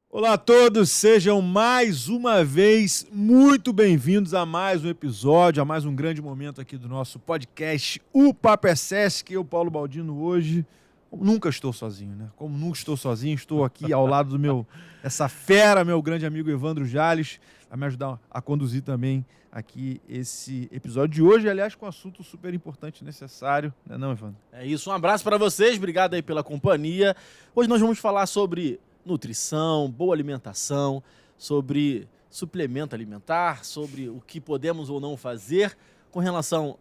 Olá a todos, sejam mais uma vez muito bem-vindos a mais um episódio, a mais um grande momento aqui do nosso podcast, o Papo é Sesc. Eu, Paulo Baldino, hoje nunca estou sozinho, né? Como nunca estou sozinho, estou aqui ao lado do essa fera, meu grande amigo Evandro Jales, vai me ajudar a conduzir também aqui esse episódio de hoje, aliás, com um assunto super importante e necessário, né não, Evandro? É isso, um abraço para vocês, obrigado aí pela companhia. Hoje nós vamos falar sobre nutrição, boa alimentação, sobre suplemento alimentar, sobre o que podemos ou não fazer com relação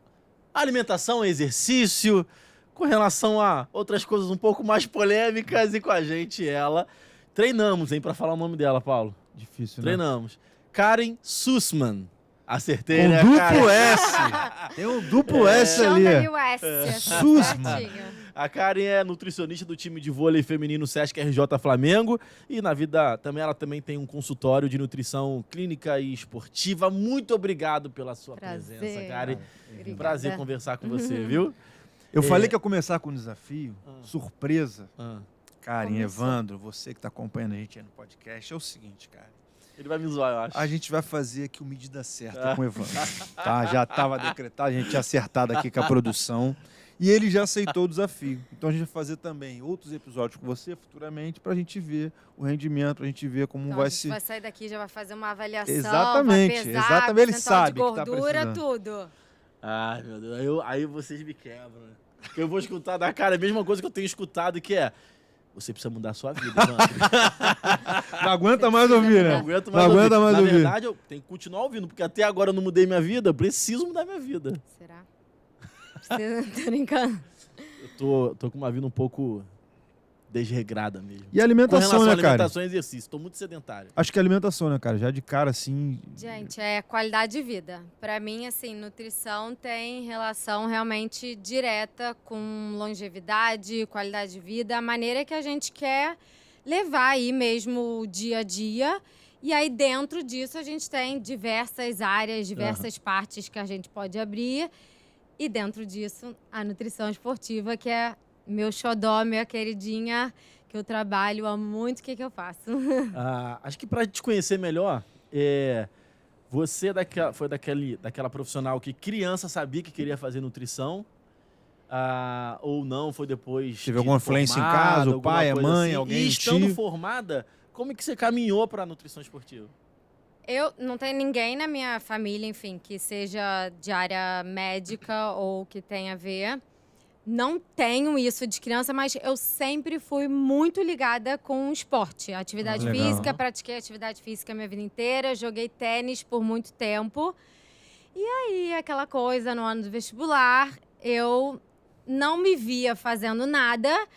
à alimentação, exercício, com relação a outras coisas um pouco mais polêmicas e com a gente ela. Treinamos, hein, para falar o nome dela, Paulo. Difícil, né? Treinamos. Karen Sussman. Acertei, Com né, duplo Karen? S. Tem um duplo S ali. Chama-lhe o S. Sussman. Certinho. A Karen é nutricionista do time de vôlei feminino Sesc RJ Flamengo e na vida também ela também tem um consultório de nutrição clínica e esportiva. Muito obrigado pela sua presença, Karen. Obrigada. Prazer conversar com você, viu? Eu falei que ia começar com um desafio, surpresa. Ah, Karen, Começou. Evandro, você que está acompanhando a gente aí no podcast, é o seguinte, cara. ele vai me zoar, eu acho. A gente vai fazer aqui o Medida Certa com o Evandro. Tá? Já estava decretado, a gente tinha acertado aqui com a produção. E ele já aceitou o desafio. Então a gente vai fazer também outros episódios com você futuramente para a gente ver o rendimento, para a gente ver como Então, vai a gente se... vai sair daqui, já vai fazer uma avaliação, Exatamente, vai pesar, exatamente, ele percentual sabe de que tá gordura, precisando. tudo. Ai, meu Deus. Aí vocês me quebram, né? Porque eu vou escutar da cara a mesma coisa que eu tenho escutado, que é: você precisa mudar a sua vida, Evandro. Não aguenta mais ouvir, né? Não aguento Não mais aguenta mais Na ouvir. verdade, eu tenho que continuar ouvindo, porque até agora eu não mudei minha vida, eu preciso mudar minha vida. Será? Tô brincando. Eu tô com uma vida um pouco desregrada mesmo. E a Com alimentação, relação à né, cara? alimentação e exercício, tô muito sedentário. Acho que a alimentação, né, cara? Já de cara, assim... Gente, é qualidade de vida. Pra mim, assim, nutrição tem relação realmente direta com longevidade, qualidade de vida, a maneira que a gente quer levar aí mesmo o dia a dia. E aí, dentro disso, a gente tem diversas áreas, diversas partes que a gente pode abrir. E dentro disso, a nutrição esportiva, que é meu xodó, minha queridinha, que eu trabalho há muito, o que eu faço? Acho que pra te conhecer melhor, você foi daquela profissional que criança sabia que queria fazer nutrição, ou não, foi depois Teve alguma influência em formada, casa, o alguma pai, a coisa mãe, assim? alguém, E um estando tio? formada, como é que você caminhou pra nutrição esportiva? Eu não tenho ninguém na minha família, enfim, que seja de área médica ou que tenha a ver. Não tenho isso de criança, mas eu sempre fui muito ligada com o esporte. Atividade Legal. física, pratiquei atividade física a minha vida inteira, joguei tênis por muito tempo. E aí, aquela coisa, no ano do vestibular, eu não me via fazendo nada,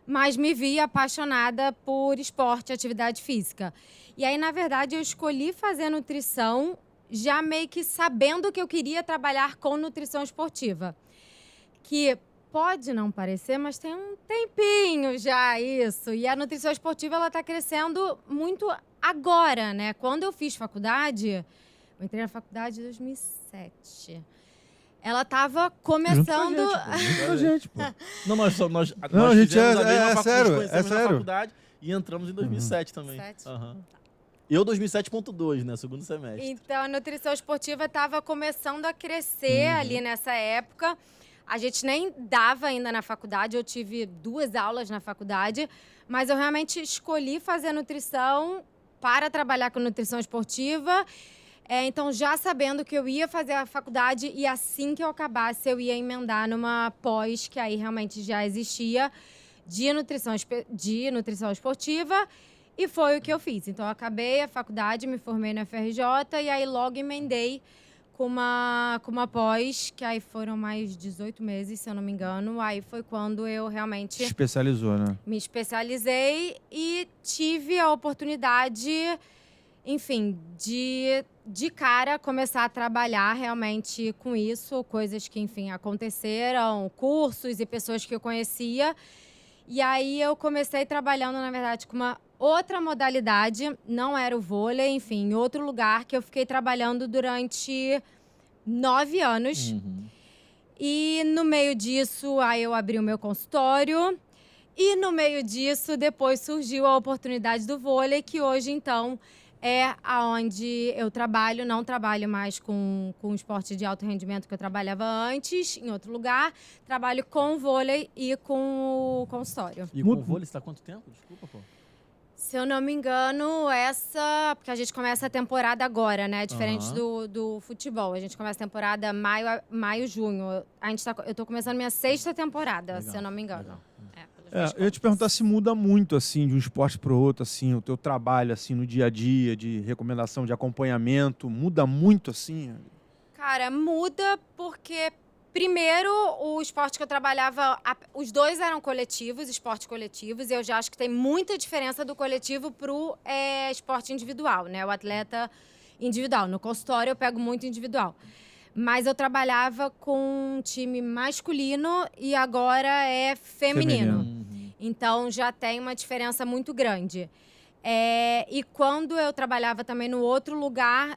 mas me via apaixonada por esporte, atividade física. E aí, na verdade, eu escolhi fazer nutrição já meio que sabendo que eu queria trabalhar com nutrição esportiva. Que pode não parecer, mas tem um tempinho já isso. E a nutrição esportiva, ela tá crescendo muito agora, né? Quando eu fiz faculdade, eu entrei na faculdade em 2007. Ela estava começando... Junto com a gente, pô. Não, nós Não, nós a gente fizemos é- a mesma é facu- sério, nos conhecemos é na sério. faculdade e entramos em 2007 também. 2007? Aham. Eu 2007.2, né? Segundo semestre. Então, a nutrição esportiva estava começando a crescer ali nessa época. A gente nem dava ainda na faculdade, eu tive 2 aulas na faculdade, mas eu realmente escolhi fazer nutrição para trabalhar com nutrição esportiva. Então, já sabendo que eu ia fazer a faculdade e assim que eu acabasse, eu ia emendar numa pós, que aí realmente já existia, de nutrição esportiva. E foi o que eu fiz. Então, eu acabei a faculdade, me formei na FRJ e aí logo emendei com uma pós, que aí foram mais 18 meses, se eu não me engano. Aí foi quando eu Se realmente especializou, né? me especializei e tive a oportunidade, enfim, de cara começar a trabalhar realmente com isso. Coisas que, enfim, aconteceram, cursos e pessoas que eu conhecia. E aí eu comecei trabalhando, na verdade, com uma outra modalidade, não era o vôlei, enfim, em outro lugar que eu fiquei trabalhando durante 9 anos. Uhum. E no meio disso, aí eu abri o meu consultório, E no meio disso, depois surgiu a oportunidade do vôlei, que hoje, então, é aonde eu trabalho. Não trabalho mais com esporte de alto rendimento que eu trabalhava antes, em outro lugar. Trabalho com vôlei e com o consultório. E com o vôlei, você está há quanto tempo? Desculpa, pô. Se eu não me engano, porque a gente começa a temporada agora, né? Diferente do futebol. A gente começa a temporada maio, junho. Eu tô começando minha 6ª temporada, Legal, se eu não me engano. legal. Eu ia te perguntar se muda muito, assim, de um esporte para o outro, assim, o teu trabalho, assim, no dia a dia, de recomendação, de acompanhamento, muda muito, assim? Cara, muda porque, primeiro, o esporte que eu trabalhava, os dois eram coletivos, esportes coletivos, e eu já acho que tem muita diferença do coletivo pro esporte individual, né? O atleta individual. No consultório eu pego muito individual. Mas eu trabalhava com um time masculino e agora é feminino. Então já tem uma diferença muito grande. E quando eu trabalhava também no outro lugar,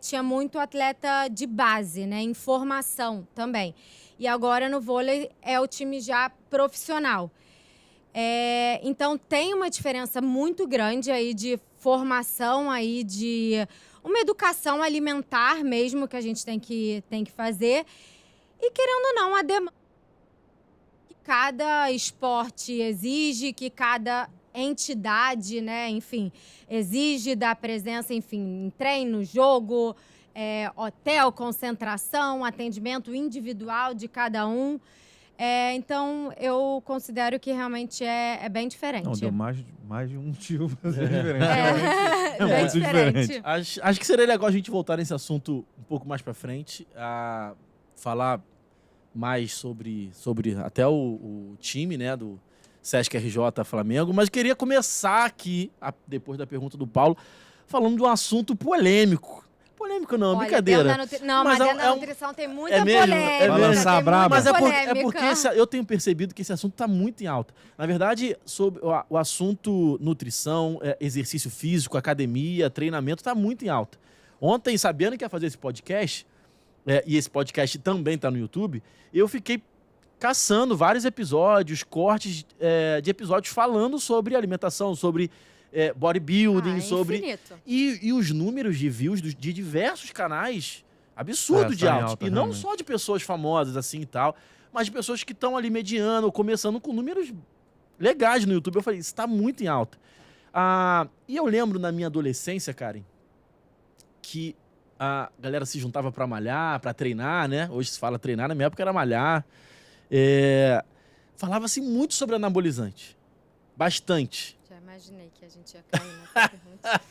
tinha muito atleta de base, né? Em formação também. E agora no vôlei é o time já profissional. Então tem uma diferença muito grande aí de formação, aí de uma educação alimentar mesmo que a gente tem que fazer. E querendo ou não, a demanda que cada esporte exige, que cada entidade, né, enfim, exige da presença, enfim, em treino, jogo, hotel, concentração, atendimento individual de cada um. Então, eu considero que realmente é bem diferente. Não, deu mais de um motivo pra ser diferente. É bem muito diferente. Acho que seria legal a gente voltar nesse assunto um pouco mais pra frente, a falar mais sobre até o time, né, do Sesc RJ Flamengo, mas queria começar aqui, depois da pergunta do Paulo, falando de um assunto polêmico. Polêmico não, Olha, brincadeira. Mas dentro da nutrição tem muita mesmo? polêmica. Vai lançar a braba? Mas é porque eu tenho percebido que esse assunto está muito em alta. Na verdade, sobre o assunto nutrição, exercício físico, academia, treinamento, está muito em alta. Ontem, sabendo que ia fazer esse podcast, e esse podcast também está no YouTube, eu fiquei caçando vários episódios, cortes de episódios falando sobre alimentação, sobre bodybuilding, sobre... Infinito. E os números de views de diversos canais, absurdo de altos. E não realmente. só de pessoas famosas assim e tal, mas de pessoas que estão ali mediano, começando com números legais no YouTube. Eu falei, isso tá muito em alta. E eu lembro na minha adolescência, Karen, que a galera se juntava pra malhar, pra treinar, né? Hoje se fala treinar, na minha época era malhar. Falava-se muito sobre anabolizante. Bastante. Já imaginei que a gente ia cair nessa pergunta.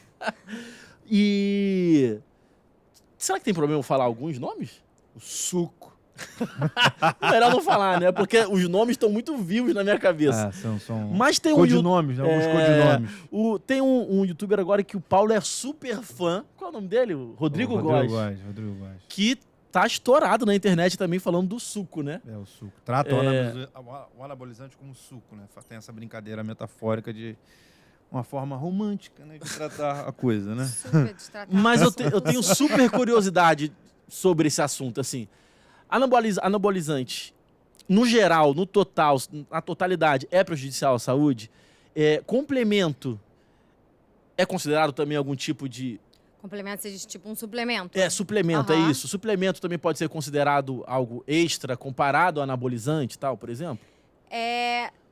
E... será que tem problema eu falar alguns nomes? O suco. Melhor não falar, né? Porque os nomes estão muito vivos na minha cabeça. São Mas tem codinomes, né? Alguns codinomes. Tem um youtuber agora que o Paulo é super fã. Qual é o nome dele? O Rodrigo Góes. Rodrigo Góes. Que tá estourado na internet também falando do suco, né? O suco. Trata o anabolizante como suco, né? Tem essa brincadeira metafórica de uma forma romântica, né, de tratar a coisa, né? Super destratado. Mas eu tenho super curiosidade sobre esse assunto, assim. Anabolizante, no geral, no total, na totalidade, é prejudicial à saúde? Complemento é considerado também algum tipo de... Complemento, você diz tipo um suplemento. Suplemento, Aham. é isso. Suplemento também pode ser considerado algo extra comparado ao anabolizante e tal, por exemplo?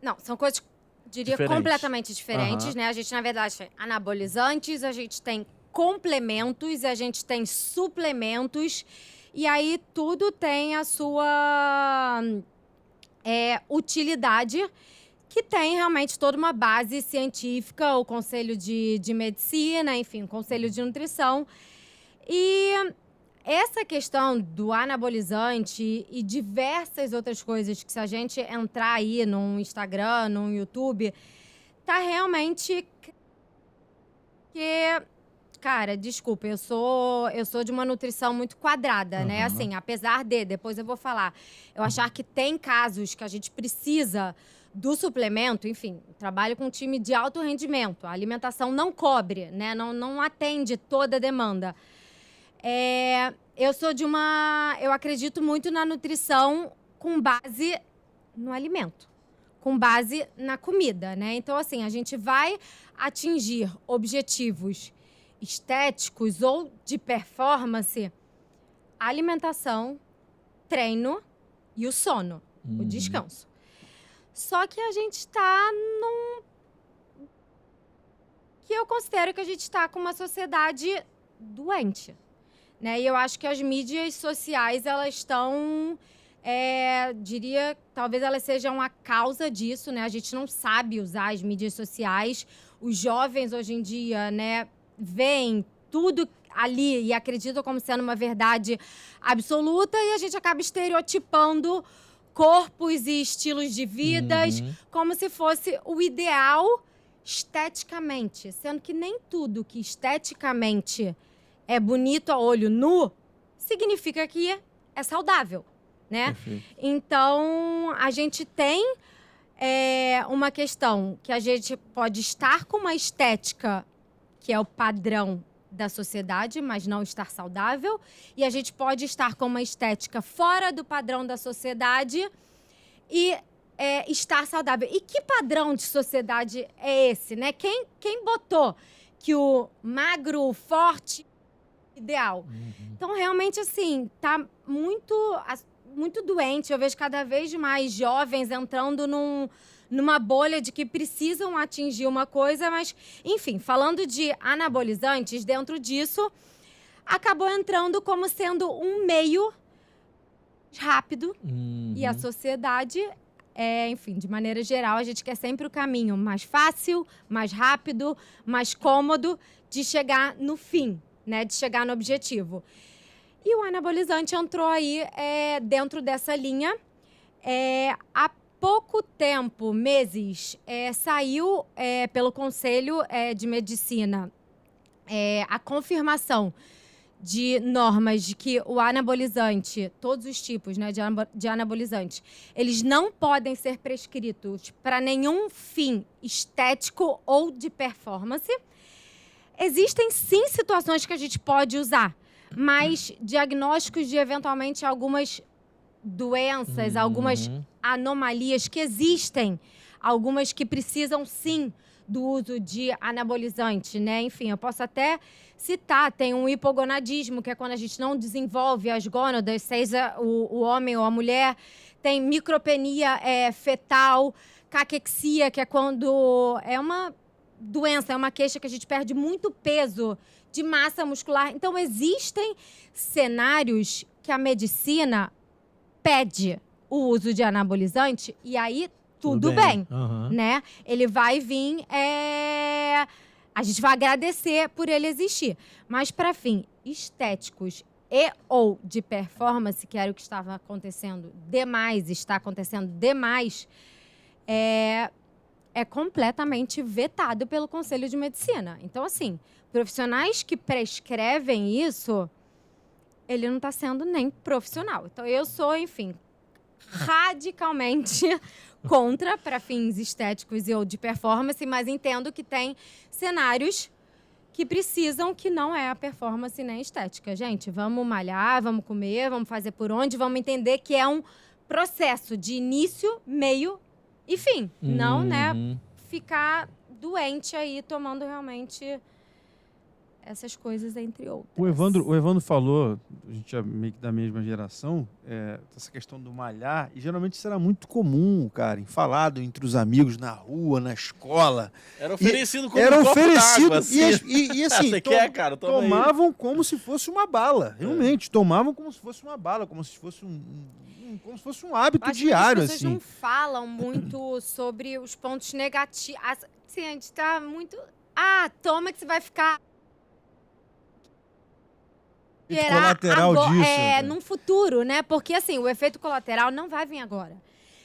Não, são coisas, diria, Diferentes. completamente diferentes, Aham. né? A gente, na verdade, tem anabolizantes, a gente tem complementos, a gente tem suplementos, e aí tudo tem a sua utilidade, que tem realmente toda uma base científica, o Conselho de Medicina, enfim, o Conselho de Nutrição. E essa questão do anabolizante e diversas outras coisas que, se a gente entrar aí no Instagram, no YouTube, tá realmente... Cara, desculpa, eu sou de uma nutrição muito quadrada, né? Assim, apesar de, depois eu vou falar, eu achar que tem casos que a gente precisa do suplemento, enfim, trabalho com um time de alto rendimento, a alimentação não cobre, né? Não atende toda a demanda. Eu acredito muito na nutrição com base no alimento. com base na comida, né? Então, assim, a gente vai atingir objetivos estéticos ou de performance, alimentação, treino e o sono, o descanso. Só que a gente está num... que eu considero que a gente está com uma sociedade doente, né? E eu acho que as mídias sociais, elas estão... diria, talvez elas sejam a causa disso, né? A gente não sabe usar as mídias sociais. Os jovens, hoje em dia, né, veem tudo ali e acreditam como sendo uma verdade absoluta e a gente acaba estereotipando corpos e estilos de vidas como se fosse o ideal esteticamente, sendo que nem tudo que esteticamente é bonito a olho nu significa que é saudável, né? Perfeito. Então, a gente tem uma questão que a gente pode estar com uma estética que é o padrão da sociedade, mas não estar saudável. E a gente pode estar com uma estética fora do padrão da sociedade e estar saudável. E que padrão de sociedade é esse, né? Quem botou que o magro, o forte, ideal? Então, realmente, assim, tá muito doente. Eu vejo cada vez mais jovens entrando numa bolha de que precisam atingir uma coisa, mas, enfim, falando de anabolizantes, dentro disso, acabou entrando como sendo um meio rápido e a sociedade, enfim, de maneira geral, a gente quer sempre o caminho mais fácil, mais rápido, mais cômodo de chegar no fim, né? De chegar no objetivo. E o anabolizante entrou aí dentro dessa linha. Há pouco tempo, meses, saiu pelo Conselho de Medicina a confirmação de normas de que o anabolizante, todos os tipos, né, de anabolizante, eles não podem ser prescritos para nenhum fim estético ou de performance. Existem, sim, situações que a gente pode usar, mas diagnósticos de, eventualmente, algumas doenças, algumas anomalias que existem, algumas que precisam, sim, do uso de anabolizante, né? Enfim, eu posso até citar, tem um hipogonadismo, que é quando a gente não desenvolve as gônadas, seja o homem ou a mulher, tem micropenia fetal, caquexia, que é quando é uma doença, é uma queixa que a gente perde muito peso de massa muscular. Então, existem cenários que a medicina pede o uso de anabolizante e aí tudo bem, né? Ele vai vir, a gente vai agradecer por ele existir. Mas, para fim estéticos e ou de performance, que era o que estava acontecendo demais, está acontecendo demais, é completamente vetado pelo Conselho de Medicina. Então, assim, profissionais que prescrevem isso, ele não está sendo nem profissional. Então, eu sou, enfim, radicalmente contra para fins estéticos e ou de performance, mas entendo que tem cenários que precisam que não é a performance nem a estética. Gente, vamos malhar, vamos comer, vamos fazer por onde, vamos entender que é um processo de início, meio e fim. Não, né, ficar doente aí tomando realmente essas coisas, entre outras. O Evandro falou, a gente é meio que da mesma geração, essa questão do malhar, e geralmente isso era muito comum, cara, falado entre os amigos, na rua, na escola. Era oferecido como era um copo oferecido d'água, assim. E assim, Você quer, cara? Toma aí. tomavam como se fosse uma bala, realmente, tomavam como se fosse uma bala, como se fosse como se fosse um hábito Acho diário, que as pessoas assim. não falam muito sobre os pontos negativos. Assim, a gente tá muito... toma que você vai ficar... Efeito colateral disso. Né? Num futuro, né? Porque, assim, o efeito colateral não vai vir agora.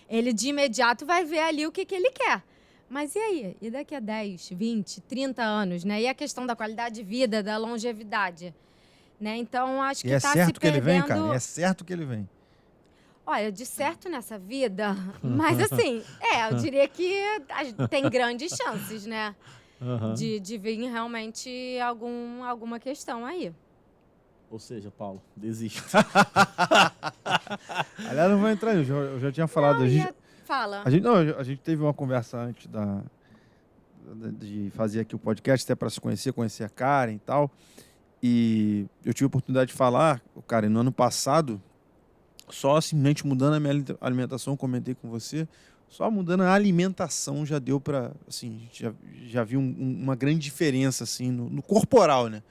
Ele, de imediato, vai ver ali o que ele quer. Mas e aí? E daqui a 10, 20, 30 anos, né? E a questão da qualidade de vida, da longevidade, né? Então, acho que tá se perdendo... É certo que ele vem, cara? É certo que ele vem. Olha, de certo nessa vida, mas assim, eu diria que tem grandes chances, né? De vir realmente alguma questão aí. Ou seja, Paulo, desiste. Aliás, não vou entrar nisso, eu já tinha falado. Fala. A gente teve uma conversa antes de fazer aqui o podcast, até para se conhecer a Karen e tal. E eu tive a oportunidade de falar, Karen, no ano passado, só simplesmente mudando a minha alimentação, comentei com você, só mudando a alimentação já deu para, assim, já vi uma grande diferença assim no corporal, né?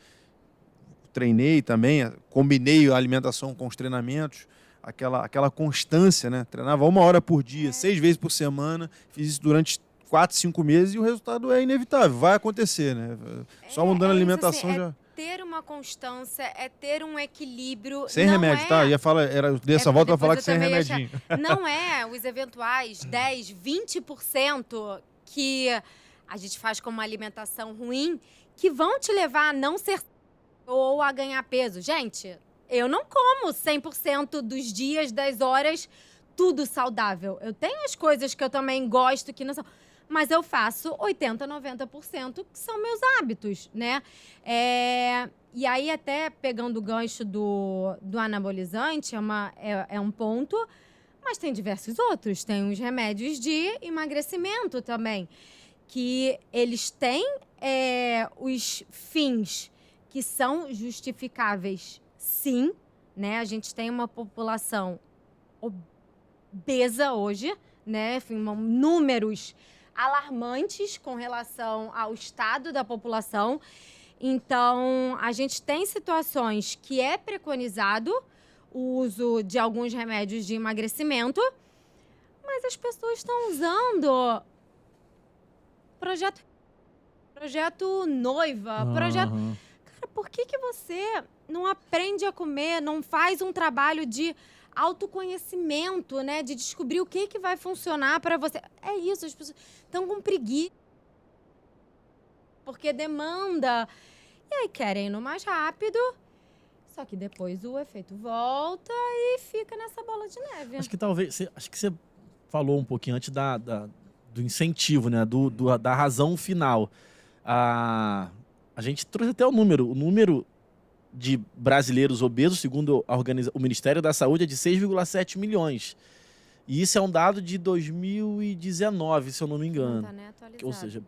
Treinei também, combinei a alimentação com os treinamentos, aquela constância, né? Treinava 1 hora por dia, 6 vezes por semana, fiz isso durante 4, 5 meses e o resultado é inevitável, vai acontecer, né? Só mudando a alimentação assim, já... Ter uma constância, é ter um equilíbrio. Sem remédio, tá? Eu dei essa volta pra falar que sem remedinho. Não é os eventuais 10, 20% que a gente faz como uma alimentação ruim que vão te levar a não ser ou a ganhar peso. Gente, eu não como 100% dos dias, das horas, tudo saudável. Eu tenho as coisas que eu também gosto que não são... Mas eu faço 80%, 90% que são meus hábitos, né? E aí, até pegando o gancho do anabolizante, é um ponto, mas tem diversos outros. Tem os remédios de emagrecimento também, que eles têm os fins que são justificáveis, sim, né? A gente tem uma população obesa hoje, né? Enfim, números alarmantes com relação ao estado da população. Então, a gente tem situações que é preconizado o uso de alguns remédios de emagrecimento, mas as pessoas estão usando projeto noiva, projeto... Cara, por que você não aprende a comer, não faz um trabalho de autoconhecimento, né? De descobrir o que vai funcionar para você. É isso, as pessoas estão com preguiça. Porque demanda. E aí querem ir no mais rápido. Só que depois o efeito volta e fica nessa bola de neve. Acho que você falou um pouquinho antes do incentivo, né? Da razão final. A gente trouxe até o número de brasileiros obesos, segundo o Ministério da Saúde, é de 6,7 milhões. E isso é um dado de 2019, se eu não me engano. Não tá, né, atualizado. Ou seja,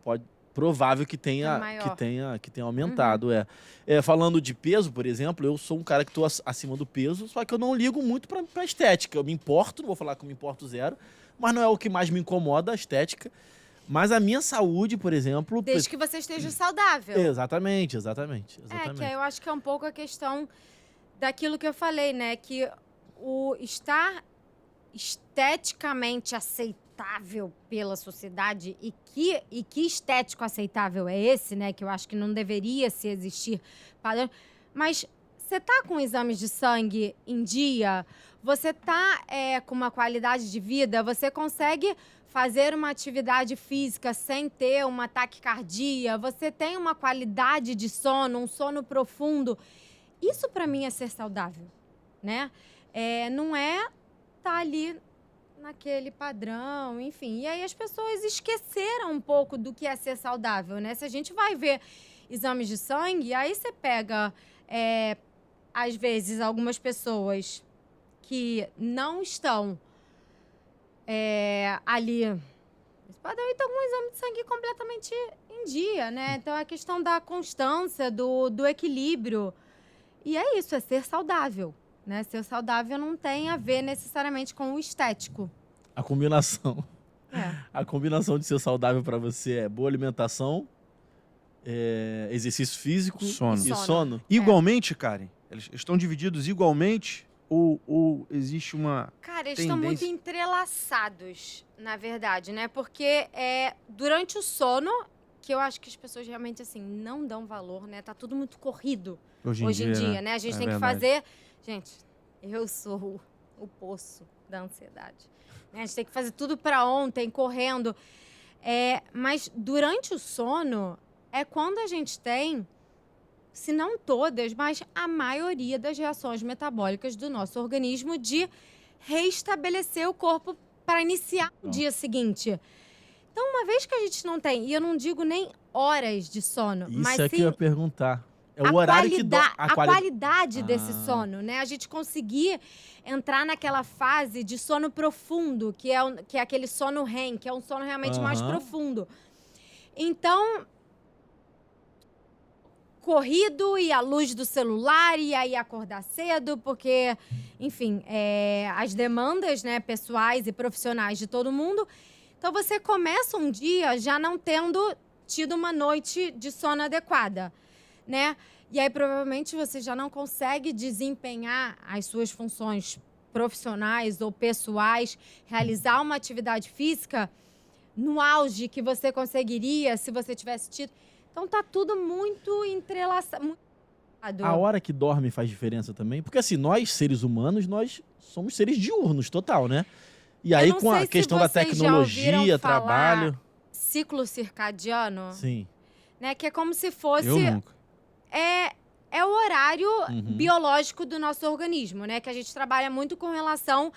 provável que tenha aumentado. Falando de peso, por exemplo, eu sou um cara que estou acima do peso, só que eu não ligo muito para estética. Eu me importo, não vou falar que eu me importo zero, mas não é o que mais me incomoda, a estética. Mas a minha saúde, por exemplo... Desde que você esteja saudável. Exatamente. Que eu acho que é um pouco a questão daquilo que eu falei, né? Que o estar esteticamente aceitável pela sociedade e que estético aceitável é esse, né? Que eu acho que não deveria se existir padrão. Mas você tá com exames de sangue em dia, você tá com uma qualidade de vida, você consegue fazer uma atividade física sem ter uma taquicardia, você tem uma qualidade de sono, um sono profundo. Isso, para mim, é ser saudável, né? Não é estar ali naquele padrão, enfim. E aí as pessoas esqueceram um pouco do que é ser saudável, né? Se a gente vai ver exames de sangue, aí você pega, às vezes, algumas pessoas que não estão ali esse padrão, então com um exame de sangue completamente em dia, né? Então é a questão da constância, do equilíbrio. E é isso, é ser saudável, né? Ser saudável não tem a ver necessariamente com o estético. A combinação de ser saudável para você é boa alimentação, exercício físico e sono. Igualmente, Karen, eles estão divididos igualmente ou existe uma Cara, eles tendência? estão muito entrelaçados, na verdade, né? Porque durante o sono, que eu acho que as pessoas realmente, assim, não dão valor, né? Tá tudo muito corrido hoje em dia, né? A gente tem que fazer... Gente, eu sou o poço da ansiedade. Né? A gente tem que fazer tudo para ontem, correndo. Mas durante o sono é quando a gente tem, se não todas, mas a maioria das reações metabólicas do nosso organismo de restabelecer o corpo para iniciar o dia seguinte. Então, uma vez que a gente não tem, e eu não digo nem horas de sono, Isso mas é sim... que eu ia perguntar. É o horário que a qualidade desse sono, né? A gente conseguir entrar naquela fase de sono profundo, que é aquele sono REM, que é um sono realmente mais profundo. Então, corrido e a luz do celular, e aí acordar cedo, porque, enfim, as demandas, né, pessoais e profissionais de todo mundo. Então, você começa um dia já não tendo tido uma noite de sono adequada, né? E aí, provavelmente, você já não consegue desempenhar as suas funções profissionais ou pessoais, realizar uma atividade física no auge que você conseguiria se você tivesse tido. Então, tá tudo muito entrelaçado. A hora que dorme faz diferença também? Porque, assim, nós, seres humanos, nós somos seres diurnos, total, né? E aí, com a questão da tecnologia, trabalho... Ciclo circadiano. Sim. Né? Que é como se fosse... Eu nunca. É o horário biológico do nosso organismo, né? Que a gente trabalha muito com relação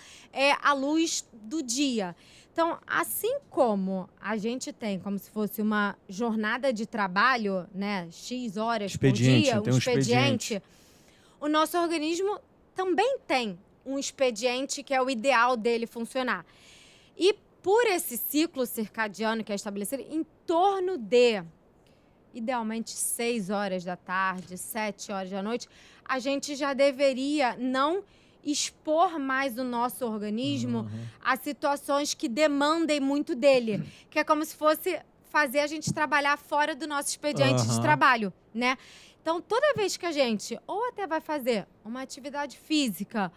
à luz do dia. Então, assim como a gente tem como se fosse uma jornada de trabalho, né? X horas por dia, um expediente. O nosso organismo também tem um expediente que é o ideal dele funcionar. E por esse ciclo circadiano que é estabelecido, em torno de, idealmente, 6 horas da tarde, 7 horas da noite, a gente já deveria não expor mais o nosso organismo a situações que demandem muito dele. Que é como se fosse fazer a gente trabalhar fora do nosso expediente de trabalho, né? Então, toda vez que a gente ou até vai fazer uma atividade física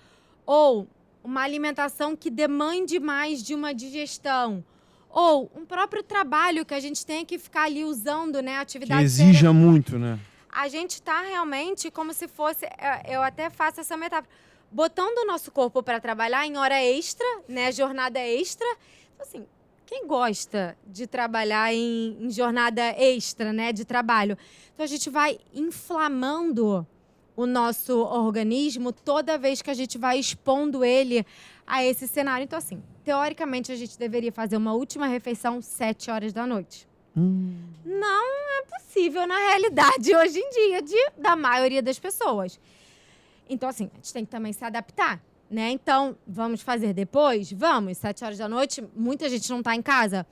ou uma alimentação que demande mais de uma digestão, ou um próprio trabalho que a gente tem que ficar ali usando, né, atividade... Que exija muito, né? A gente está realmente como se fosse... Eu até faço essa metáfora. Botando o nosso corpo para trabalhar em hora extra, né, jornada extra. Então, assim, quem gosta de trabalhar em jornada extra, né, de trabalho? Então, a gente vai inflamando o nosso organismo toda vez que a gente vai expondo ele a esse cenário. Então, assim, teoricamente, a gente deveria fazer uma última refeição 7 horas da noite. Não é possível na realidade, hoje em dia, da maioria das pessoas. Então, assim, a gente tem que também se adaptar, né? Então, vamos fazer depois? Vamos, 7 horas da noite, muita gente não está em casa.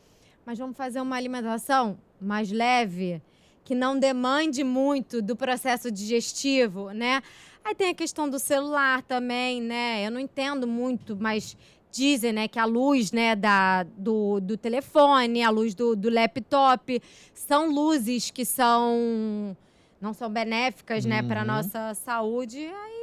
Mas vamos fazer uma alimentação mais leve, que não demande muito do processo digestivo, né? Aí tem a questão do celular também, né? Eu não entendo muito, mas dizem, né, que a luz, né, do telefone, a luz do laptop, são luzes que não são benéficas, né, para nossa saúde. Aí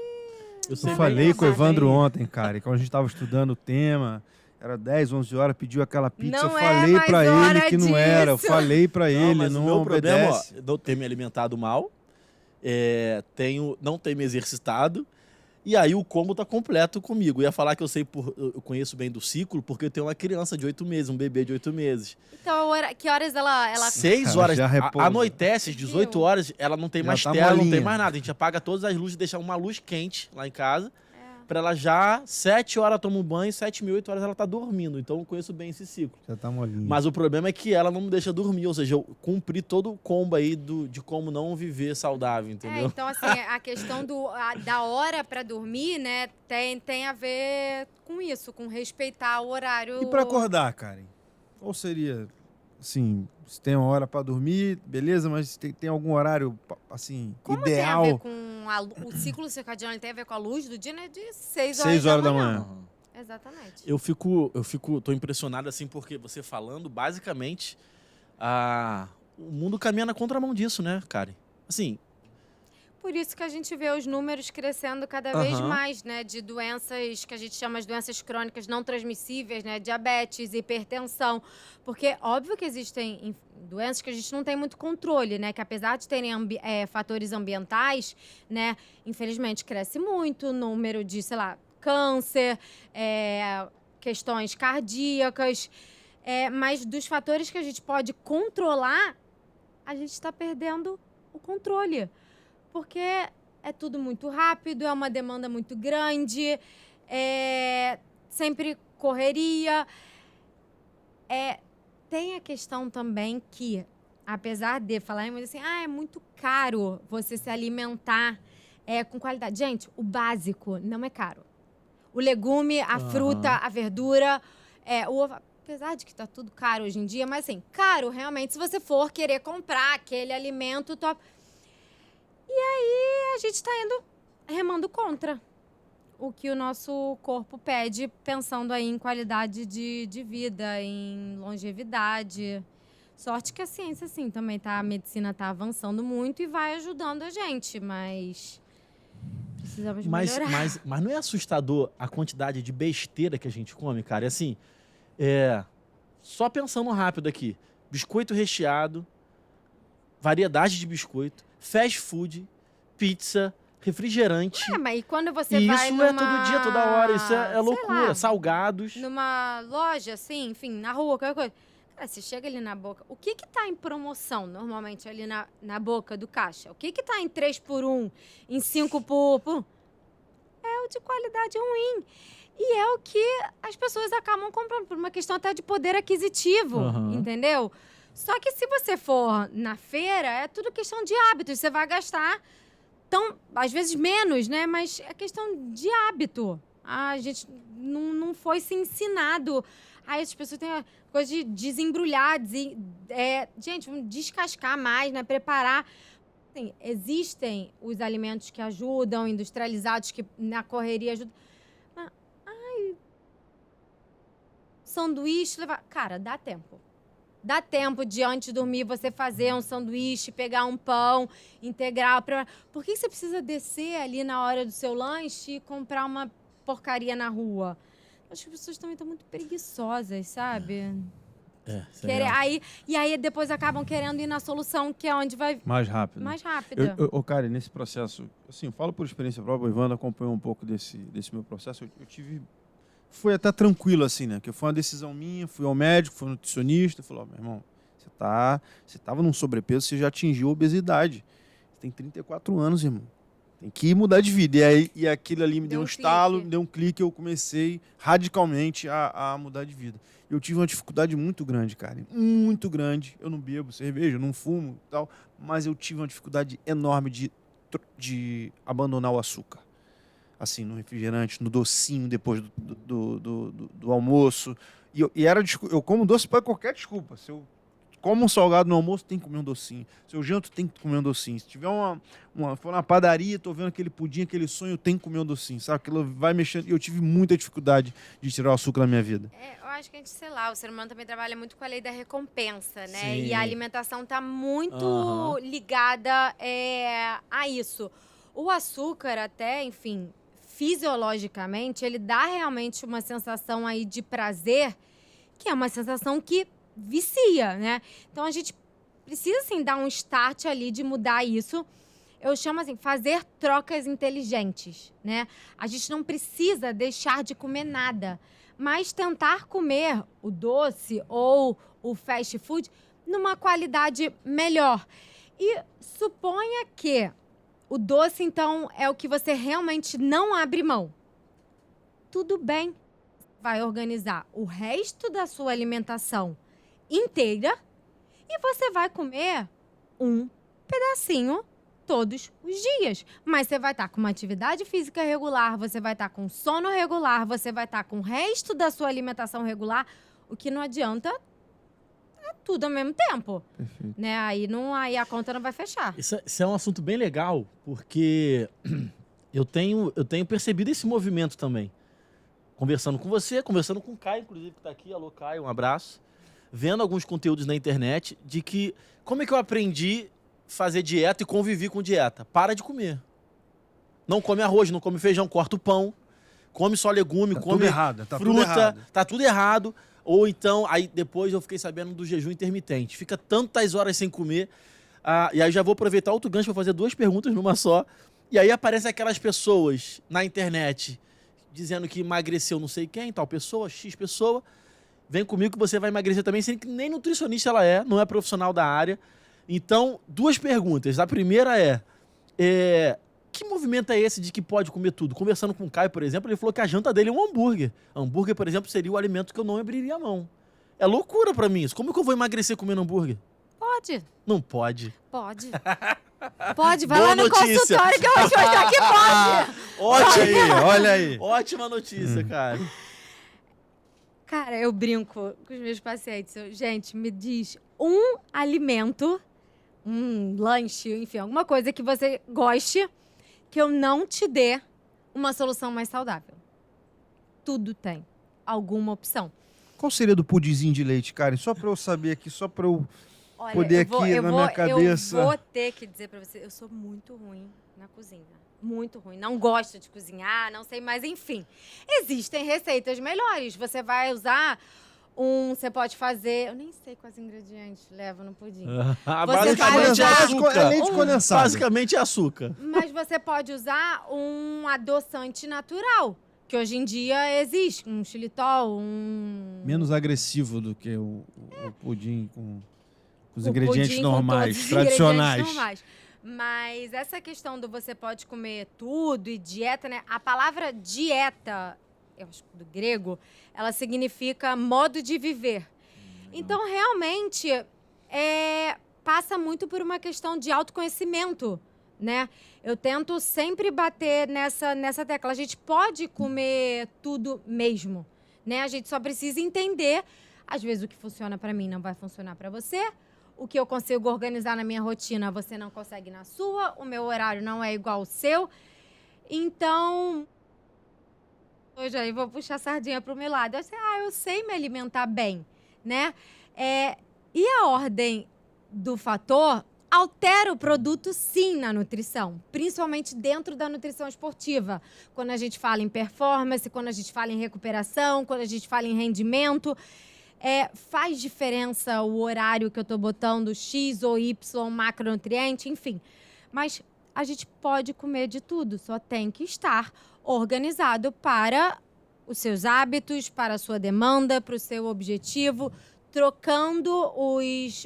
eu falei com o Evandro ontem, cara, e quando a gente estava estudando o tema, era 10, 11 horas, pediu aquela pizza, eu falei pra ele que não era, eu falei pra ele, mas não o meu problema, obedece. eu tenho me alimentado mal, não tenho me exercitado, e aí o combo tá completo comigo. Eu ia falar que eu conheço bem do ciclo, porque eu tenho uma criança de 8 meses, um bebê de 8 meses. Então, que horas ela... 6 horas, anoitece, às 18 horas, ela não tem mais tela, não tem mais nada. A gente apaga todas as luzes, deixa uma luz quente lá em casa, pra ela já, 7 horas toma um banho, 7, 8 horas ela tá dormindo. Então eu conheço bem esse ciclo. Já tá molinho. Mas o problema é que ela não me deixa dormir, ou seja, eu cumpri todo o combo aí de como não viver saudável, entendeu? Então, assim, a questão da hora pra dormir, né, tem a ver com isso, com respeitar o horário. E pra acordar, Karen? Qual seria, assim, se tem uma hora pra dormir, beleza, mas tem algum horário, assim, como ideal? Tem a ver com o ciclo circadiano, tem a ver com a luz do dia, né, de 6 horas, 6 horas da manhã. Exatamente. Tô impressionado, assim, porque você falando, basicamente, o mundo caminha na contramão disso, né, Karen? Assim... Por isso que a gente vê os números crescendo cada vez mais, né? De doenças que a gente chama de doenças crônicas não transmissíveis, né? Diabetes, hipertensão. Porque, óbvio que existem doenças que a gente não tem muito controle, né? Que apesar de terem fatores ambientais, né? Infelizmente, cresce muito o número de, sei lá, câncer, questões cardíacas. Mas dos fatores que a gente pode controlar, a gente está perdendo o controle. Porque é tudo muito rápido, é uma demanda muito grande, sempre correria. Tem a questão também que apesar de falarem muito assim, é muito caro você se alimentar com qualidade. Gente, o básico não é caro. O legume, a fruta, a verdura, o ovo, apesar de que tá tudo caro hoje em dia, mas assim, caro realmente se você for querer comprar aquele alimento top. E aí a gente tá indo remando contra o que o nosso corpo pede, pensando aí em qualidade de vida, em longevidade. Sorte que a ciência, assim, também tá, a medicina tá avançando muito e vai ajudando a gente, mas precisamos melhorar. Mas não é assustador a quantidade de besteira que a gente come, cara? E assim, só pensando rápido aqui, biscoito recheado, variedade de biscoito, fast food, pizza, refrigerante. Mas e quando você e vai isso numa... é todo dia, toda hora. Isso é sei loucura. lá, Salgados. numa loja, assim, enfim, na rua, qualquer coisa. Cara, você chega ali na boca, o que tá em promoção normalmente ali na boca do caixa? O que tá em 3x1, em 5x1? É o de qualidade ruim. E é o que as pessoas acabam comprando, por uma questão até de poder aquisitivo, entendeu? Só que se você for na feira, é tudo questão de hábitos. Você vai gastar, às vezes menos, né? Mas é questão de hábito. A gente não foi se ensinado. Aí as pessoas têm a coisa de desembrulhar, gente, vamos descascar mais, né? Preparar. Assim, existem os alimentos que ajudam, industrializados, que na correria ajudam. Mas, sanduíche, levar... Cara, dá tempo. Dá tempo de, antes de dormir, você fazer um sanduíche, pegar um pão integral. Por que você precisa descer ali na hora do seu lanche e comprar uma porcaria na rua? Acho que as pessoas também estão muito preguiçosas, sabe? Aí depois acabam querendo ir na solução, que é onde vai... Mais rápido. Mais rápida. Cara, nesse processo, assim, eu falo por experiência própria, o Ivana acompanhou um pouco desse meu processo. Eu tive... Foi até tranquilo, assim, né? Porque foi uma decisão minha, fui ao médico, fui ao nutricionista, falou, meu irmão, você tava num sobrepeso, você já atingiu a obesidade. Você tem 34 anos, irmão. Tem que mudar de vida. E aquilo ali me deu um estalo, me deu um clique, eu comecei radicalmente a mudar de vida. Eu tive uma dificuldade muito grande, cara. Muito grande. Eu não bebo cerveja, eu não fumo e tal, mas eu tive uma dificuldade enorme de abandonar o açúcar. Assim, no refrigerante, no docinho depois do almoço. Eu como doce para qualquer desculpa. Se eu como um salgado no almoço, tem que comer um docinho. Se eu janto, tem que comer um docinho. Se tiver for na padaria, tô vendo aquele pudim, aquele sonho, eu tenho que comer um docinho, sabe? Aquilo vai mexendo. Eu tive muita dificuldade de tirar o açúcar da minha vida. Eu acho que a gente, sei lá, o ser humano também trabalha muito com a lei da recompensa, né? Sim. E a alimentação tá muito ligada a isso. O açúcar até, enfim, fisiologicamente, ele dá realmente uma sensação aí de prazer, que é uma sensação que vicia, né? Então a gente precisa, assim, dar um start ali de mudar isso. Eu chamo assim, fazer trocas inteligentes, né? A gente não precisa deixar de comer nada, mas tentar comer o doce ou o fast food numa qualidade melhor. E suponha que o doce, então, é o que você realmente não abre mão. Tudo bem. Vai organizar o resto da sua alimentação inteira e você vai comer um pedacinho todos os dias. Mas você vai estar com uma atividade física regular, você vai estar com sono regular, você vai estar com o resto da sua alimentação regular. O que não adianta é tudo ao mesmo tempo. Perfeito. Né? Aí a conta não vai fechar. Isso é um assunto bem legal, porque eu tenho percebido esse movimento também. Conversando com você, conversando com o Caio, inclusive, que está aqui. Alô, Caio, um abraço. Vendo alguns conteúdos na internet de que... Como é que eu aprendi a fazer dieta e conviver com dieta? Para de comer. Não come arroz, não come feijão, corta o pão. Come só legume, come tudo errado, fruta. tudo errado. Tá tudo errado. Ou então, aí depois eu fiquei sabendo do jejum intermitente. Fica tantas horas sem comer. E aí já vou aproveitar outro gancho para fazer 2 perguntas numa só. E aí aparecem aquelas pessoas na internet dizendo que emagreceu não sei quem, tal pessoa, X pessoa. Vem comigo que você vai emagrecer também, sendo que nem nutricionista ela não é profissional da área. Então, 2 perguntas. A primeira que movimento é esse de que pode comer tudo? Conversando com o Caio, por exemplo, ele falou que a janta dele é um hambúrguer. Hambúrguer, por exemplo, seria o alimento que eu não abriria a mão. É loucura pra mim isso. Como que eu vou emagrecer comendo hambúrguer? Pode. Não pode. Pode. Pode, vai Boa lá no notícia. consultório que eu vou te mostrar que pode. Ótimo. Olha aí. Ótima notícia, cara. Cara, eu brinco com os meus pacientes. Gente, me diz um alimento, um lanche, enfim, alguma coisa que você goste, que eu não te dê uma solução mais saudável. Tudo tem alguma opção. Qual seria do pudinzinho de leite, Karen? Só pra eu saber aqui, só pra eu Olha, poder aqui na minha cabeça. Eu vou ter que dizer pra você, eu sou muito ruim na cozinha. Muito ruim. Não gosto de cozinhar, não sei, mas enfim. Existem receitas melhores. Você vai usar você pode fazer... Eu nem sei quais ingredientes leva no pudim. Basicamente é usar- açúcar. É leite condensado. Basicamente é açúcar. Mas você pode usar um adoçante natural, que hoje em dia existe. Um xilitol, Menos agressivo do que o pudim com os o ingredientes pudim com normais, todos os tradicionais. ingredientes normais. Mas essa questão do você pode comer tudo e dieta, né? A palavra dieta, eu acho que do grego, ela significa modo de viver. Então, realmente, passa muito por uma questão de autoconhecimento, né? Eu tento sempre bater nessa tecla. A gente pode comer tudo mesmo, né? A gente só precisa entender, às vezes, o que funciona para mim não vai funcionar para você. O que eu consigo organizar na minha rotina, você não consegue na sua. O meu horário não é igual ao seu. Então, hoje aí vou puxar a sardinha para o meu lado. Eu sei me alimentar bem, né? E a ordem do fator altera o produto, sim, na nutrição. Principalmente dentro da nutrição esportiva. Quando a gente fala em performance, quando a gente fala em recuperação, quando a gente fala em rendimento... faz diferença o horário que eu tô botando, X ou Y, macronutriente, enfim. Mas a gente pode comer de tudo, só tem que estar organizado para os seus hábitos, para a sua demanda, para o seu objetivo, trocando os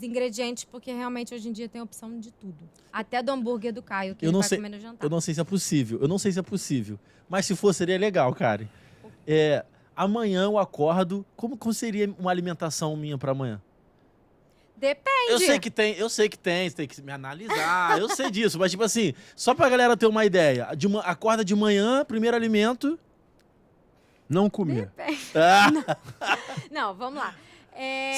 ingredientes, porque realmente hoje em dia tem opção de tudo. Até do hambúrguer do Caio, que ele vai comer no jantar. Eu não sei se é possível. Mas se for, seria legal, cara. Amanhã eu acordo. Como seria uma alimentação minha para amanhã? Depende. Eu sei que tem, você tem que me analisar, eu sei disso, mas tipo assim, só pra galera ter uma ideia, acorda de manhã, primeiro alimento... Não comer. Não, vamos lá.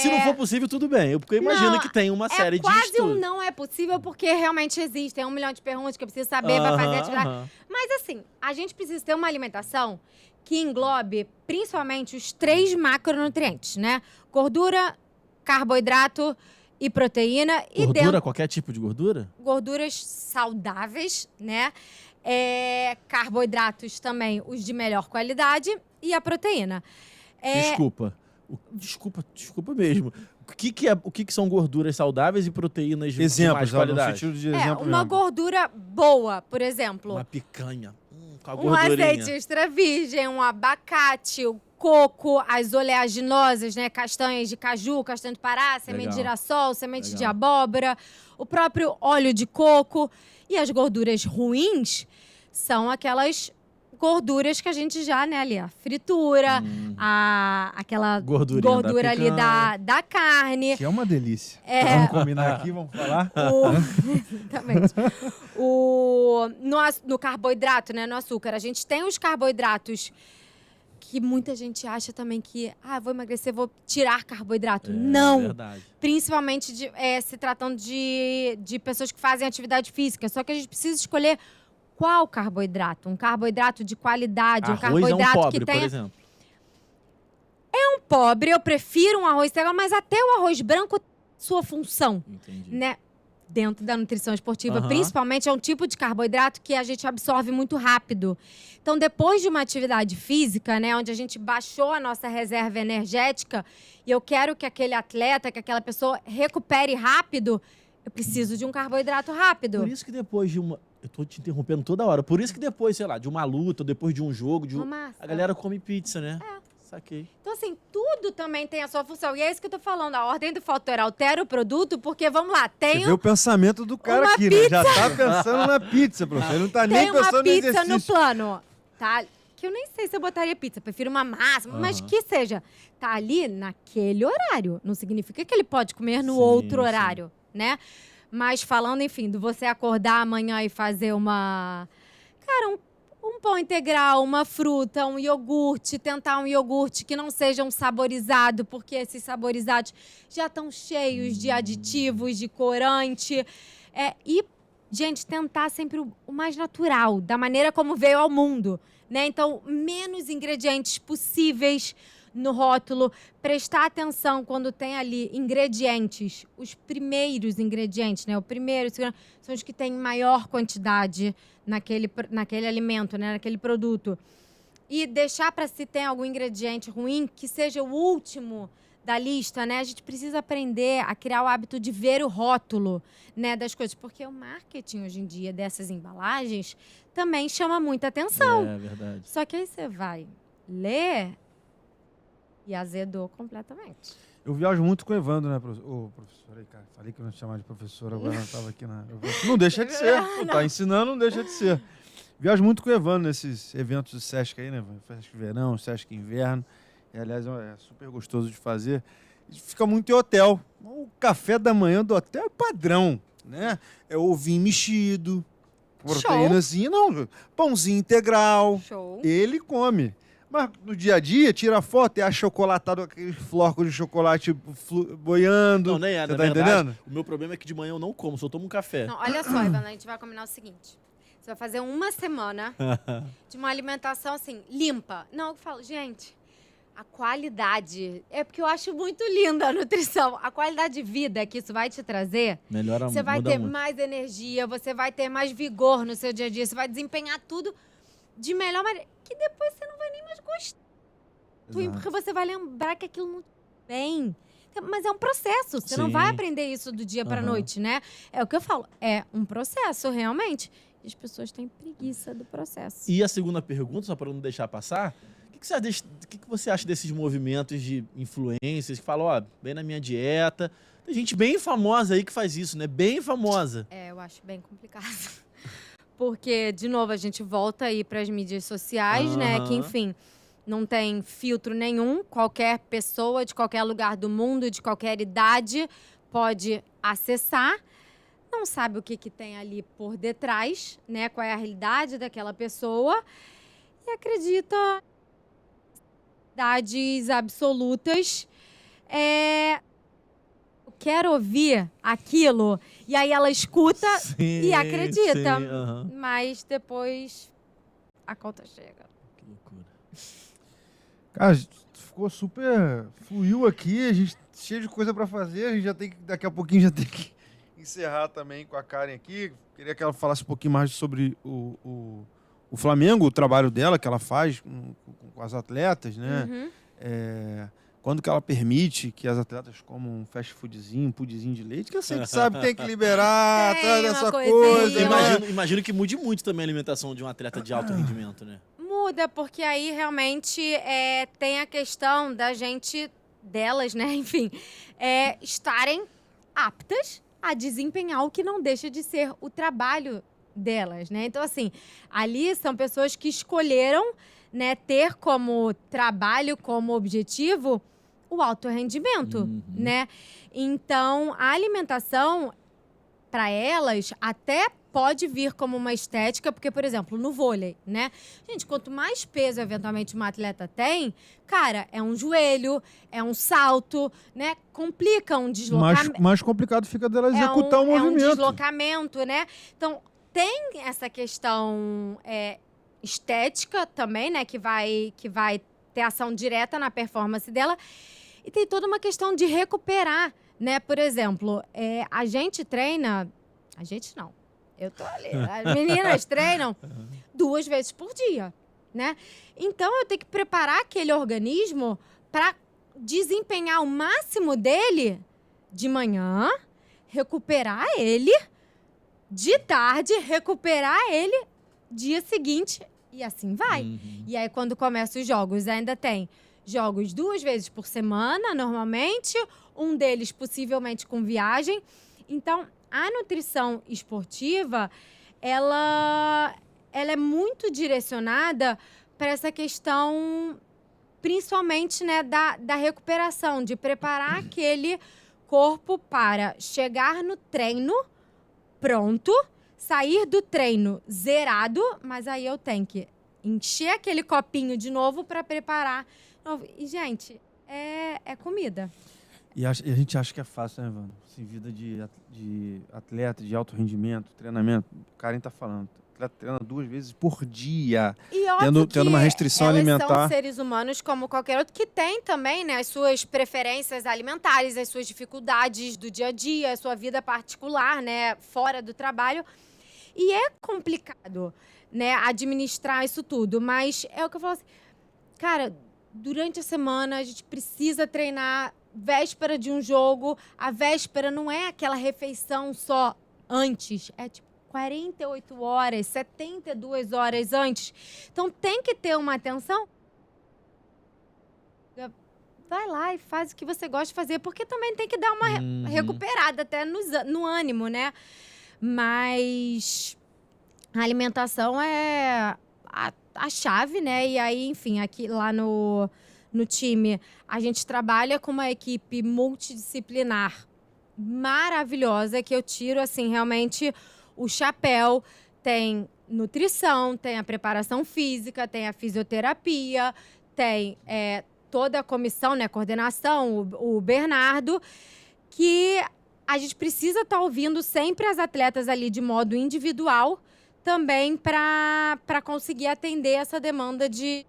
Se não for possível, tudo bem, porque eu imagino que tem uma série de quase estudos. não é possível, porque realmente existem 1 milhão de perguntas que eu preciso saber, vai fazer atividade. Mas assim, a gente precisa ter uma alimentação que englobe principalmente os 3 macronutrientes, né? Gordura, carboidrato e proteína. Gordura, qualquer tipo de gordura? Gorduras saudáveis, né? Carboidratos também, os de melhor qualidade, e a proteína. Desculpa mesmo. O que são gorduras saudáveis e proteínas de mais Exemplos, qualidade? no sentido de exemplo Uma mesmo. gordura boa, por exemplo. Uma picanha. Com a Um gordurinha. azeite extra virgem, um abacate, o coco, as oleaginosas, né? Castanhas de caju, castanha de pará, semente de girassol, semente de abóbora, o próprio óleo de coco. E as gorduras ruins são aquelas gorduras que a gente já, né, ali, a fritura, aquela gordura ali da carne. Que é uma delícia. Vamos combinar aqui, vamos falar. Exatamente. No carboidrato, né, no açúcar, a gente tem os carboidratos que muita gente acha também que, vou emagrecer, vou tirar carboidrato. Não! É verdade. Principalmente se tratando de pessoas que fazem atividade física. Só que a gente precisa escolher qual carboidrato. Um carboidrato de qualidade, um carboidrato é um pobre, que tenha... por exemplo. Um pobre, eu prefiro um arroz integral, mas até o arroz branco tem sua função. Entendi. Né? Dentro da nutrição esportiva, principalmente, é um tipo de carboidrato que a gente absorve muito rápido. Então, depois de uma atividade física, né, onde a gente baixou a nossa reserva energética, e eu quero que aquele atleta, que aquela pessoa recupere rápido, eu preciso de um carboidrato rápido. Por isso que depois de uma... Eu tô te interrompendo toda hora. Por isso que depois, sei lá, de uma luta, depois de um jogo, a galera come pizza, né? Saquei. Então, assim, tudo também tem a sua função. E é isso que eu tô falando. A ordem do fator altera o produto, porque, vamos lá, Você vê o pensamento do cara uma aqui, né? Já tá pensando na pizza, professor. Ele não tá nem pensando no tem uma pizza exercício. no plano, tá? que eu nem sei se eu botaria pizza. Prefiro uma massa, mas que seja. Tá ali naquele horário. Não significa que ele pode comer no outro horário, né? Mas falando, enfim, do você acordar amanhã e fazer Cara, um pão integral, uma fruta, um iogurte, tentar um iogurte que não seja um saborizado, porque esses saborizados já estão cheios de aditivos, de corante. E, gente, tentar sempre o mais natural, da maneira como veio ao mundo, né? Então, menos ingredientes possíveis no rótulo, prestar atenção quando tem ali ingredientes, os primeiros ingredientes, né? O primeiro, o segundo, são os que têm maior quantidade naquele alimento, né? Naquele produto. E deixar para se tem algum ingrediente ruim, que seja o último da lista, né? A gente precisa aprender a criar o hábito de ver o rótulo, né, das coisas, porque o marketing hoje em dia dessas embalagens também chama muita atenção. É verdade. Só que aí você vai ler e azedou completamente. Eu viajo muito com o Evandro, né, professor? Aí, cara, falei que eu não ia chamar de professor, agora não estava aqui na... Não deixa de ser. Não tá ensinando, não deixa de ser. Viajo muito com o Evandro nesses eventos do Sesc aí, né? Sesc Verão, Sesc Inverno. E, aliás, é super gostoso de fazer. E fica muito em hotel. O café da manhã do hotel é padrão, né? É ovinho mexido, proteínazinha, não, pãozinho integral. Show. Ele come. Mas no dia a dia, tira a foto e acha chocolatado, aqueles flocos de chocolate boiando. Não, nem é, Você na tá verdade, entendendo? o meu problema é que de manhã eu não como, só tomo um café. Não, olha só, Ivana, a gente vai combinar o seguinte. Você vai fazer uma semana de uma alimentação, assim, limpa. Não, eu falo, gente, a qualidade... É porque eu acho muito linda a nutrição. A qualidade de vida que isso vai te trazer... Melhora muito. Você vai ter mais energia, você vai ter mais vigor no seu dia a dia, você vai desempenhar tudo de melhor maneira, que depois você não vai nem mais gostar. Porque você vai lembrar que aquilo não bem. Mas é um processo, você não vai aprender isso do dia para noite, né? É o que eu falo, é um processo, realmente. E as pessoas têm preguiça do processo. E a segunda pergunta, só para não deixar passar, o que você acha desses movimentos de influências que falam, ó, bem na minha dieta? Tem gente bem famosa aí que faz isso, né? Bem famosa. Eu acho bem complicado. Porque, de novo, a gente volta aí para as mídias sociais, né? Que, enfim, não tem filtro nenhum. Qualquer pessoa de qualquer lugar do mundo, de qualquer idade, pode acessar. Não sabe o que tem ali por detrás, né? Qual é a realidade daquela pessoa. E acredita em verdades absolutas. Quer ouvir aquilo, e aí ela escuta e acredita. Mas depois a conta chega. Que loucura. Cara, ficou super... Fluiu aqui, a gente cheio de coisa pra fazer, a gente já tem que... Daqui a pouquinho já tem que encerrar também com a Karen aqui. Queria que ela falasse um pouquinho mais sobre o Flamengo, o trabalho dela, que ela faz com as atletas, né? Quando que ela permite que as atletas comam um fast foodzinho, um pudinzinho de leite, que eu sei que sabe, tem que liberar, toda essa coisa. Imagino que mude muito também a alimentação de um atleta de alto rendimento, né? Muda, porque aí realmente tem a questão delas, né, enfim, estarem aptas a desempenhar o que não deixa de ser o trabalho delas, né? Então, assim, ali são pessoas que escolheram, né, ter como trabalho, como objetivo, o alto rendimento, né? Então, a alimentação, para elas, até pode vir como uma estética, porque, por exemplo, no vôlei, né? Gente, quanto mais peso, eventualmente, uma atleta tem, cara, é um joelho, é um salto, né? Complica um deslocamento. Mais complicado fica dela executar o movimento. É um deslocamento, né? Então, tem essa questão estética também, né? Que vai ter ação direta na performance dela. E tem toda uma questão de recuperar, né? Por exemplo, a gente treina... A gente não. Eu tô ali. As meninas treinam 2 vezes por dia, né? Então, eu tenho que preparar aquele organismo para desempenhar o máximo dele de manhã, recuperar ele de tarde, recuperar ele dia seguinte e assim vai. E aí, quando começam os jogos, ainda tem jogos 2 vezes por semana, normalmente, um deles possivelmente com viagem. Então, a nutrição esportiva, ela é muito direcionada essa questão, principalmente, né, da recuperação, de preparar aquele corpo para chegar no treino pronto, sair do treino zerado, mas aí eu tenho que encher aquele copinho de novo para preparar. E, gente, é comida. E a gente acha que é fácil, né, Evandro? Assim, vida de atleta, de alto rendimento, treinamento. O Karen tá falando. O atleta treina 2 vezes por dia. E óbvio Tendo uma restrição elas alimentar. são seres humanos como qualquer outro, que tem também, né, as suas preferências alimentares, as suas dificuldades do dia a dia, a sua vida particular, né, fora do trabalho. E é complicado, né, administrar isso tudo. Mas é o que eu falo assim, cara, durante a semana a gente precisa treinar véspera de um jogo. A véspera não é aquela refeição só antes, é tipo 48 horas, 72 horas antes. Então tem que ter uma atenção. Vai lá e faz o que você gosta de fazer, porque também tem que dar uma recuperada até no ânimo, né? Mas a alimentação é a chave, né? E aí, enfim, aqui lá no time, a gente trabalha com uma equipe multidisciplinar maravilhosa, que eu tiro, assim, realmente o chapéu. Tem nutrição, tem a preparação física, tem a fisioterapia, tem toda a comissão, né, coordenação, o Bernardo, que a gente precisa estar ouvindo sempre as atletas ali de modo individual, também para conseguir atender essa demanda de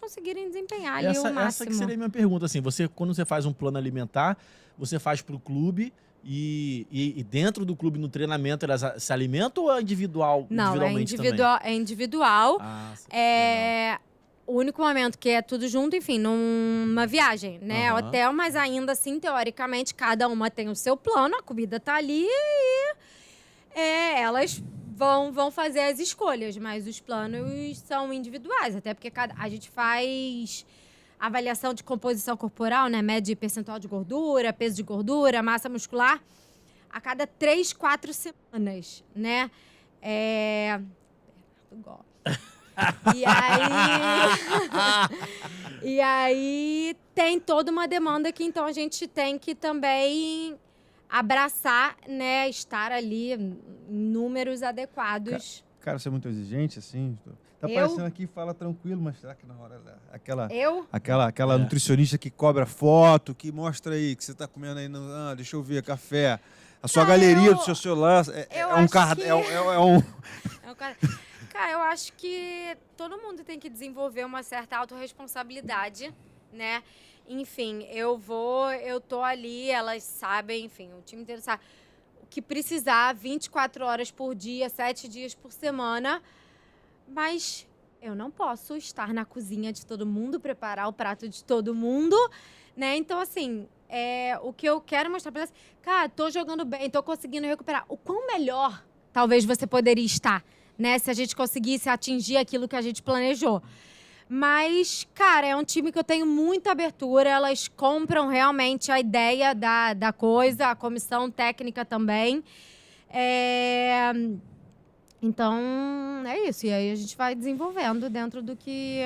conseguirem desempenhar ali o máximo. Essa que seria a minha pergunta, assim, quando você faz um plano alimentar, você faz para o clube e dentro do clube, no treinamento, elas se alimentam ou é individual? Não, individualmente é individual. Legal. O único momento que é tudo junto, enfim, numa viagem, né? Hotel, mas ainda assim, teoricamente, cada uma tem o seu plano, a comida tá ali e elas vão fazer as escolhas, mas os planos são individuais, até porque a gente faz avaliação de composição corporal, né? Mede percentual de gordura, peso de gordura, massa muscular, a cada 3, 4 semanas, né? E aí tem toda uma demanda que então a gente tem que também abraçar, né? Estar ali em números adequados. Cara, você é muito exigente, assim? Tá parecendo aqui, fala tranquilo, mas será que na hora aquela nutricionista que cobra foto, que mostra aí que você tá comendo aí, deixa eu ver, café. A sua galeria do seu celular Cara, eu acho que todo mundo tem que desenvolver uma certa autorresponsabilidade, né? Enfim, eu tô ali, elas sabem, enfim, o time inteiro sabe o que precisar, 24 horas por dia, 7 dias por semana, mas eu não posso estar na cozinha de todo mundo, preparar o prato de todo mundo, né? Então, assim, o que eu quero mostrar pra elas, cara, tô jogando bem, tô conseguindo recuperar. O quão melhor talvez você poderia estar, né? Se a gente conseguisse atingir aquilo que a gente planejou. Mas, cara, é um time que eu tenho muita abertura. Elas compram realmente a ideia da coisa, a comissão técnica também. Então, é isso. E aí a gente vai desenvolvendo dentro do que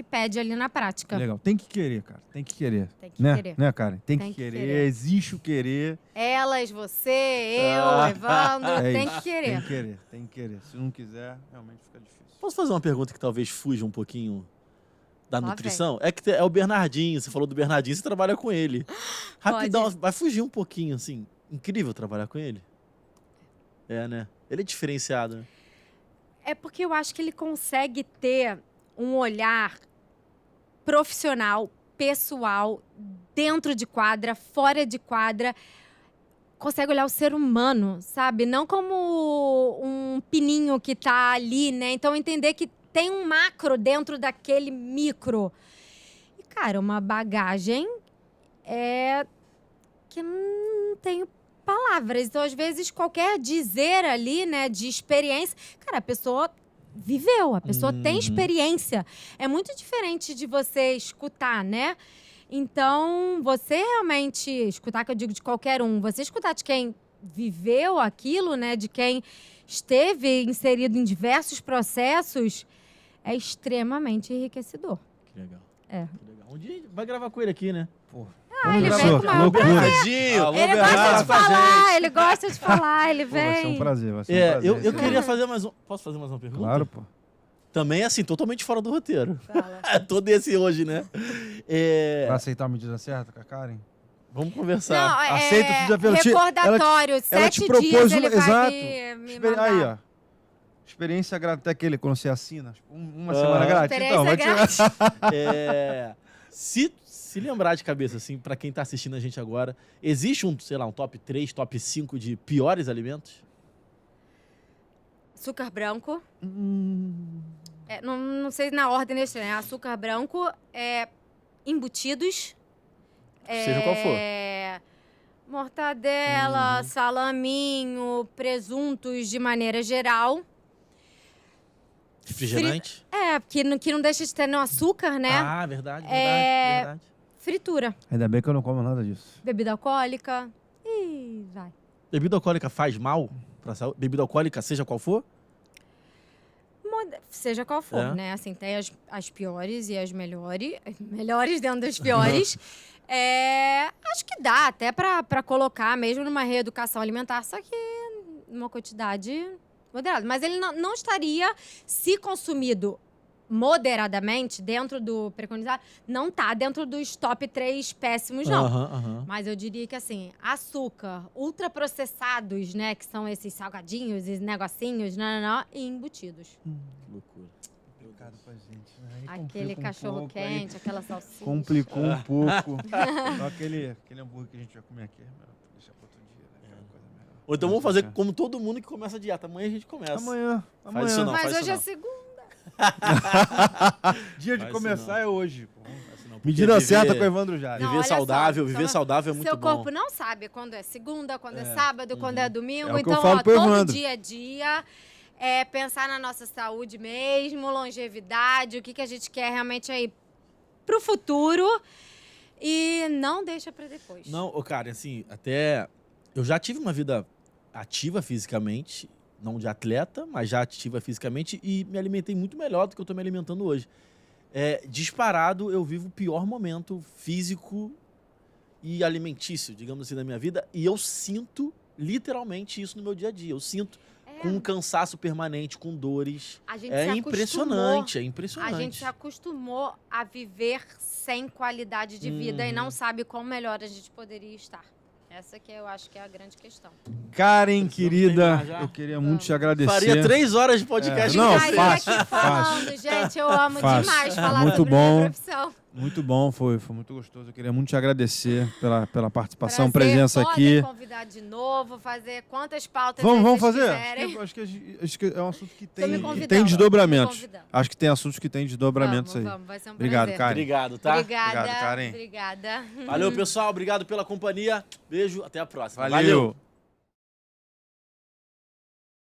pede ali na prática. Legal. Tem que querer, cara. Tem que querer. Tem que né? querer. Né, Karen? Tem que querer. Existe o querer. Elas, você, eu, Evandro, tem que querer. Tem que querer. Se não quiser, realmente fica difícil. Posso fazer uma pergunta que talvez fuja um pouquinho da nutrição? É que é o Bernardinho, você falou do Bernardinho, você trabalha com ele. Rapidão, vai fugir um pouquinho, assim. Incrível trabalhar com ele. Né? Ele é diferenciado, né? É porque eu acho que ele consegue ter um olhar profissional, pessoal, dentro de quadra, fora de quadra. Consegue olhar o ser humano, sabe? Não como um pininho que tá ali, né? Então, entender que tem um macro dentro daquele micro. E, cara, uma bagagem que não tenho palavras. Então, às vezes, qualquer dizer ali, né, de experiência... Cara, a pessoa viveu, a pessoa tem experiência. É muito diferente de você escutar, né? Então, você realmente escutar, que eu digo de qualquer um, você escutar de quem viveu aquilo, né, de quem esteve inserido em diversos processos, é extremamente enriquecedor. Que legal. É. Que legal. Um dia a gente vai gravar com ele aqui, né? Ele vem com o maior loucura. Bernardinho! Alô, Ele gosta Bernardo. de falar, ele gosta de falar, ele Pô, vai ser um vem. prazer, vai ser um É, prazer. eu queria fazer mais um... Posso fazer mais uma pergunta? Claro, pô. Também, assim, totalmente fora do roteiro. Fala. Tô desse hoje, né? Vai aceitar a medida certa com a Karen? Vamos conversar. Não, Aceita o desafio. Ela te- recordatório, ela te 7 propôs dias ele uma- vai exato. me mandar. Aí, ó. Experiência grátis, até aquele, quando você assina. Tipo, uma Ah. semana grátis. Experiência Então, vai te... grátis. É, se lembrar de cabeça, assim, pra quem tá assistindo a gente agora, existe um, sei lá, um top 3, top 5 de piores alimentos? Açúcar branco. Não sei na ordem desse, né? Açúcar branco, embutidos. Seja qual for. Mortadela, salaminho, presuntos de maneira geral. Refrigerante? Que não deixa de ter no açúcar, né? Ah, verdade, verdade. Fritura. Ainda bem que eu não como nada disso. Bebida alcoólica. E vai. Bebida alcoólica faz mal pra saúde? Bebida alcoólica, seja qual for? Seja qual for, É. né? Assim, tem as piores e as melhores. Melhores dentro das piores. Acho que dá até pra colocar, mesmo numa reeducação alimentar, só que numa quantidade moderada. Mas ele não estaria, se consumido moderadamente, dentro do preconizado, não tá dentro dos top 3 péssimos, não. Aham. Mas eu diria que, assim, açúcar, ultraprocessados, né? Que são esses salgadinhos, esses negocinhos, e embutidos. Que loucura. Complicado pra gente, né? Aí Aquele complica um cachorro pouco, quente, aquela salsicha. aí complicou um pouco. Só aquele hambúrguer que a gente vai comer aqui, deixa pra outro dia, né? Aquela coisa melhor. Ou então vamos fazer como todo mundo que começa a dieta. Amanhã a gente começa. Amanhã. Faz isso não. Mas faz hoje isso é não. segunda. Dia de Faz isso começar não. é hoje. Pô. Não, porque Medida viver- certa com o Evandro Jari. Não, Viver olha só, saudável, então, viver saudável é muito Seu bom. corpo não sabe quando é segunda, quando é sábado, quando é domingo. É o que eu Então, falo pro todo Evandro. dia a dia é pensar na nossa saúde mesmo, longevidade, o que a gente quer realmente aí pro futuro. E não deixa pra depois. Não, ô, cara, assim, até... Eu já tive uma vida ativa fisicamente, não de atleta, mas já ativa fisicamente e me alimentei muito melhor do que eu tô me alimentando hoje. Disparado, eu vivo o pior momento físico e alimentício, digamos assim, da minha vida. E eu sinto literalmente isso no meu dia a dia. Eu sinto com um cansaço permanente, com dores. A gente É se impressionante, é acostumou. impressionante. A gente se acostumou a viver sem qualidade de vida e não sabe quão melhor a gente poderia estar. Essa que eu acho que é a grande questão. Karen, Precisamos querida, terminar já? eu queria muito te agradecer. Faria 3 horas de podcast Não, com Ficaria você. fácil, aqui falando, gente, eu amo Fácil. demais falar Muito sobre bom. minha profissão. Muito bom, foi muito gostoso. Eu queria muito te agradecer pela participação, Prazer, presença podem aqui. convidar de novo, fazer quantas pautas Vamos vocês fazer? quiserem. Acho que é um assunto que Tô me tem convidando, desdobramentos. tô me convidando. Acho que tem assuntos que tem desdobramentos aí. Vamos, vai ser um Obrigado, prazer. Karen. Obrigado, tá? Obrigada, Obrigado, Karen. obrigada. Valeu, pessoal. Obrigado pela companhia. Beijo, até a próxima. Valeu.